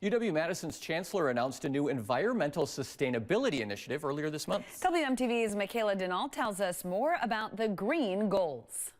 UW-Madison's Chancellor announced a new environmental sustainability initiative earlier this month. WMTV's Michaela Denal tells us more about the green goals.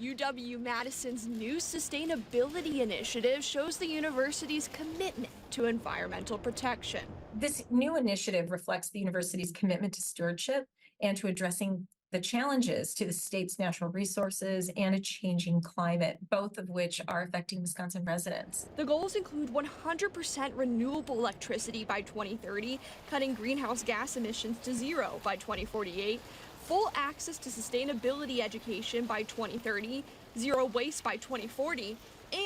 UW-Madison's new sustainability initiative shows the university's commitment to environmental protection. This new initiative reflects the university's commitment to stewardship and to addressing the challenges to the state's natural resources and a changing climate, both of which are affecting Wisconsin residents. The goals include 100% renewable electricity by 2030, cutting greenhouse gas emissions to zero by 2048, full access to sustainability education by 2030, zero waste by 2040,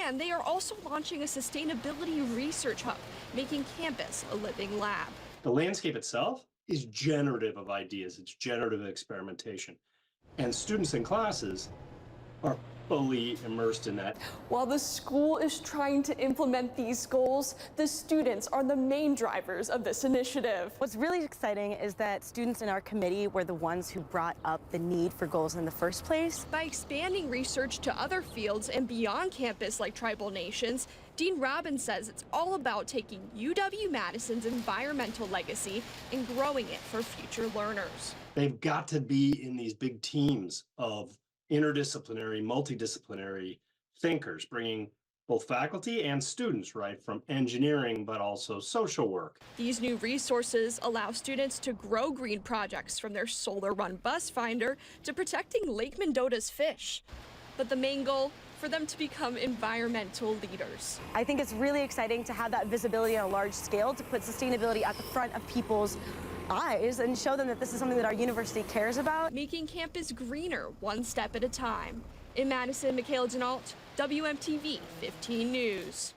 and they are also launching a sustainability research hub, making campus a living lab. The landscape itself is generative of ideas. It's generative experimentation. And students in classes are fully immersed in that. While the school is trying to implement these goals, the students are the main drivers of this initiative. What's really exciting is that students in our committee were the ones who brought up the need for goals in the first place. By expanding research to other fields and beyond campus like tribal nations, Dean Robbins says it's all about taking UW-Madison's environmental legacy and growing it for future learners. They've got to be in these big teams of interdisciplinary, multidisciplinary thinkers, bringing both faculty and students, right, from engineering, but also social work. These new resources allow students to grow green projects from their solar-run bus finder to protecting Lake Mendota's fish. But the main goal, for them to become environmental leaders. I think it's really exciting to have that visibility on a large scale, to put sustainability at the front of people's eyes and show them that this is something that our university cares about. Making campus greener one step at a time. In Madison, Michaela Denal, WMTV 15 News.